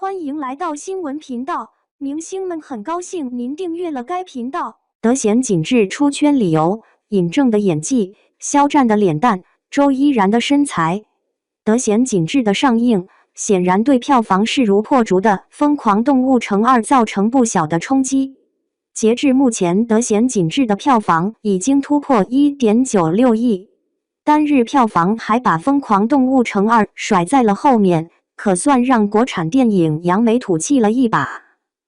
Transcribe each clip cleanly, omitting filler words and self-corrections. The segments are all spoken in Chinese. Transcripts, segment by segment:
欢迎来到新闻频道，明星们很高兴您订阅了该频道。德贤紧致出圈理由：尹正的演技，肖战的脸蛋，周依然的身材。德贤紧致的上映，显然对票房势如破竹的《疯狂动物城2》造成不小的冲击。截至目前，德贤紧致的票房已经突破 1.96 亿，单日票房还把《疯狂动物城2》甩在了后面。可算让国产电影扬眉吐气了一把。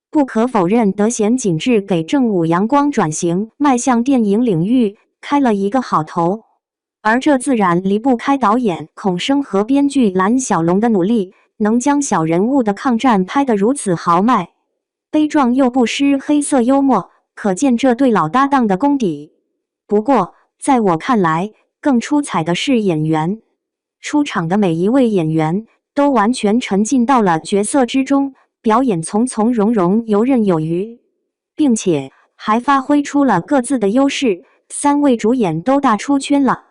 不可否认，德贤紧致给正午阳光转型迈向电影领域开了一个好头，而这自然离不开导演孔生和编剧蓝小龙的努力，能将小人物的抗战拍得如此豪迈，悲壮又不失黑色幽默，可见这对老搭档的功底。不过，在我看来，更出彩的是演员，出场的每一位演员都完全沉浸到了角色之中，表演从从容容，游刃有余，并且还发挥出了各自的优势。三位主演都大出圈了。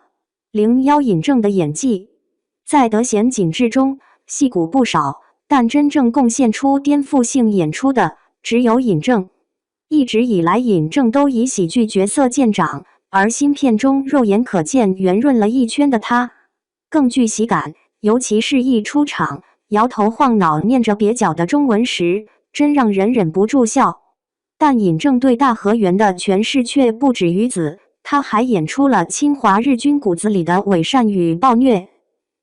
01尹正的演技，在德贤紧致中戏骨不少，但真正贡献出颠覆性演出的只有尹正。一直以来，尹正都以喜剧角色见长，而新片中肉眼可见圆润了一圈的他，更具喜感。尤其是一出场摇头晃脑念着蹩脚的中文时，真让人忍不住笑。但尹正对大河原的诠释却不止于此，他还演出了侵华日军骨子里的伪善与暴虐。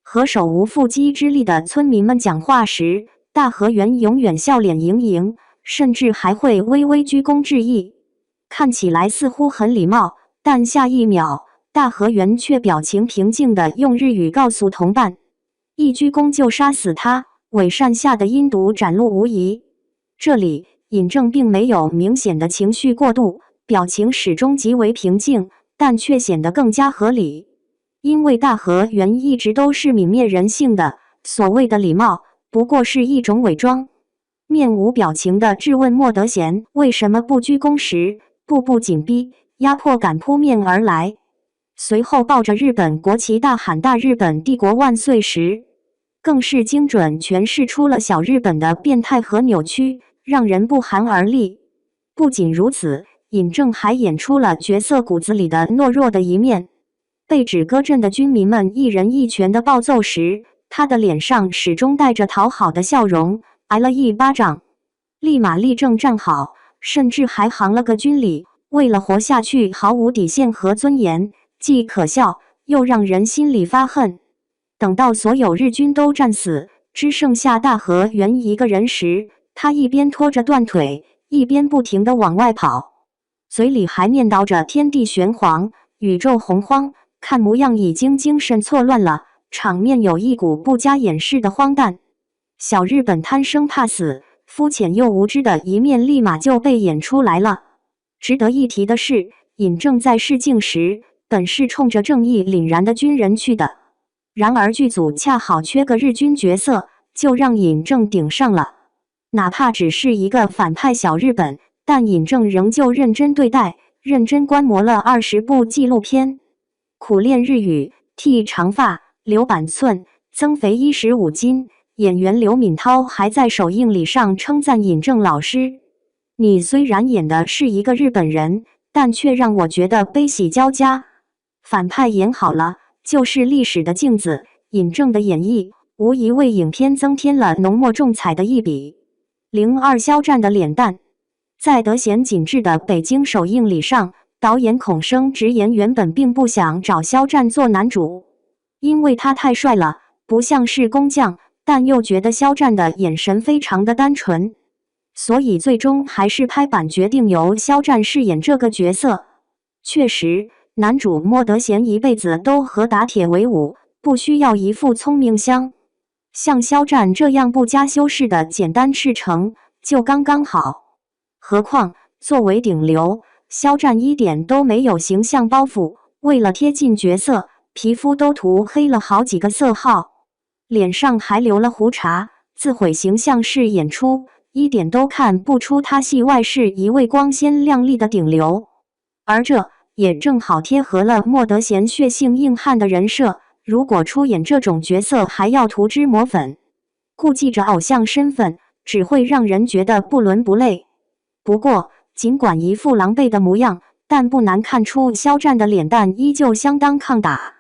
和手无缚鸡之力的村民们讲话时，大河原永远笑脸盈盈，甚至还会微微鞠躬致意，看起来似乎很礼貌，但下一秒大河原却表情平静地用日语告诉同伴，一鞠躬就杀死他，伪善下的阴毒展露无遗。这里尹正并没有明显的情绪过度，表情始终极为平静，但却显得更加合理。因为大河原一直都是泯灭人性的，所谓的礼貌不过是一种伪装。面无表情地质问莫德贤为什么不鞠躬时，步步紧逼，压迫感扑面而来。随后抱着日本国旗大喊大日本帝国万岁时，更是精准诠释出了小日本的变态和扭曲，让人不寒而栗。不仅如此，尹正还演出了角色骨子里的懦弱的一面。被指歌阵的军民们一人一拳的暴揍时，他的脸上始终带着讨好的笑容，挨了一巴掌，立马立正站好，甚至还行了个军礼。为了活下去，毫无底线和尊严，既可笑又让人心里发恨。等到所有日军都战死，只剩下大河原一个人时，他一边拖着断腿，一边不停地往外跑，嘴里还念叨着天地玄黄，宇宙洪荒，看模样已经精神错乱了，场面有一股不加掩饰的荒诞。小日本贪生怕死、肤浅又无知的一面立马就被演出来了。值得一提的是，尹正在试镜时本是冲着正义凛然的军人去的，然而剧组恰好缺个日军角色，就让尹正顶上了。哪怕只是一个反派小日本，但尹正仍旧认真对待，认真观摩了20部纪录片，苦练日语，剃长发，留板寸，增肥15斤。演员刘敏涛还在首映礼上称赞尹正老师：“你虽然演的是一个日本人，但却让我觉得悲喜交加。反派演好了，就是历史的镜子。”尹正的演绎无疑为影片增添了浓墨重彩的一笔。02肖战的脸蛋，在德贤紧致的北京首映礼上，导演孔生直言原本并不想找肖战做男主，因为他太帅了，不像是工匠，但又觉得肖战的眼神非常的单纯，所以最终还是拍板决定由肖战饰演这个角色。确实，男主莫德贤一辈子都和打铁为伍，不需要一副聪明箱，像肖战这样不加修饰的简单赤诚就刚刚好。何况作为顶流，肖战一点都没有形象包袱，为了贴近角色，皮肤都涂黑了好几个色号，脸上还留了胡茬，自毁形象式演出，一点都看不出他戏外是一位光鲜亮丽的顶流。而这也正好贴合了莫德贤血性硬汉的人设，如果出演这种角色还要涂脂抹粉，顾忌着偶像身份，只会让人觉得不伦不类。不过，尽管一副狼狈的模样，但不难看出肖战的脸蛋依旧相当抗打。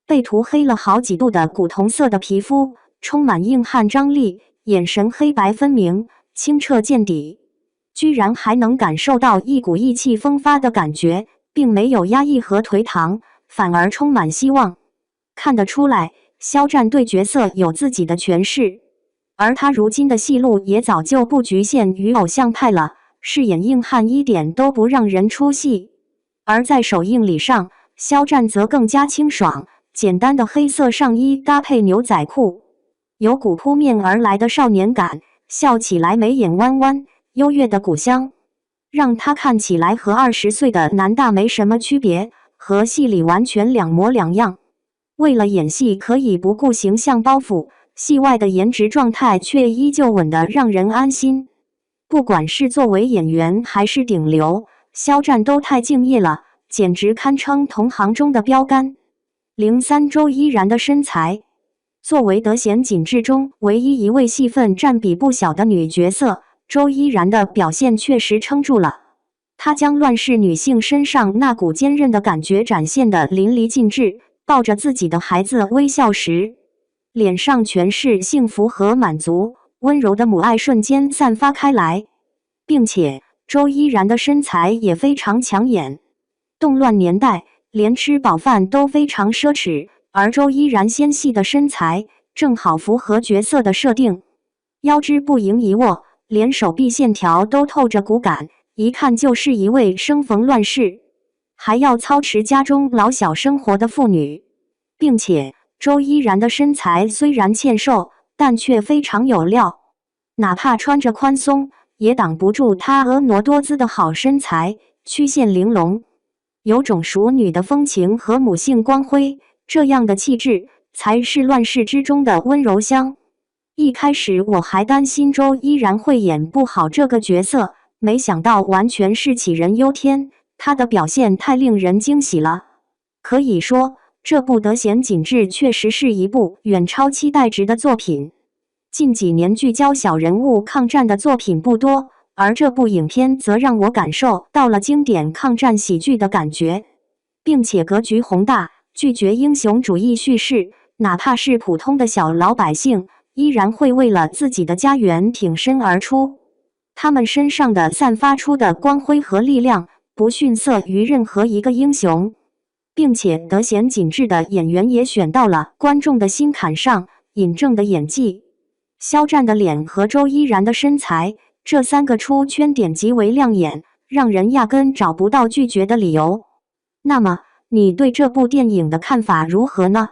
被涂黑了好几度的古铜色的皮肤，充满硬汉张力，眼神黑白分明，清澈见底，居然还能感受到一股意气风发的感觉，并没有压抑和颓唐，反而充满希望。看得出来，肖战对角色有自己的诠释，而他如今的戏路也早就不局限于偶像派了，饰演硬汉一点都不让人出戏。而在首映礼上，肖战则更加清爽，简单的黑色上衣搭配牛仔裤，有股扑面而来的少年感，笑起来眉眼弯弯，优越的骨香，让他看起来和20岁的男大没什么区别，和戏里完全两模两样。为了演戏可以不顾形象包袱，戏外的颜值状态却依旧稳得让人安心。不管是作为演员还是顶流，肖战都太敬业了，简直堪称同行中的标杆。03周依然的身材，作为德贤锦志中唯一一位戏份占比不小的女角色，周依然的表现确实撑住了。她将乱世女性身上那股坚韧的感觉展现得淋漓尽致，抱着自己的孩子微笑时，脸上全是幸福和满足，温柔的母爱瞬间散发开来。并且周依然的身材也非常抢眼，动乱年代连吃饱饭都非常奢侈，而周依然纤细的身材正好符合角色的设定，腰肢不盈一握，连手臂线条都透着骨感，一看就是一位生逢乱世还要操持家中老小生活的妇女。并且周依然的身材虽然纤瘦，但却非常有料，哪怕穿着宽松也挡不住她婀娜多姿的好身材，曲线玲珑，有种淑女的风情和母性光辉，这样的气质才是乱世之中的温柔乡。一开始我还担心周依然会演不好这个角色，没想到完全是杞人忧天，她的表现太令人惊喜了。可以说，这部德贤锦志确实是一部远超期待值的作品。近几年聚焦小人物抗战的作品不多，而这部影片则让我感受到了经典抗战喜剧的感觉，并且格局宏大，拒绝英雄主义叙事，哪怕是普通的小老百姓，依然会为了自己的家园挺身而出。他们身上的散发出的光辉和力量，不逊色于任何一个英雄。并且德贤锦志的演员也选到了观众的心坎上，尹正的演技，肖战的脸和周依然的身材，这三个出圈点极为亮眼，让人压根找不到拒绝的理由。那么，你对这部电影的看法如何呢？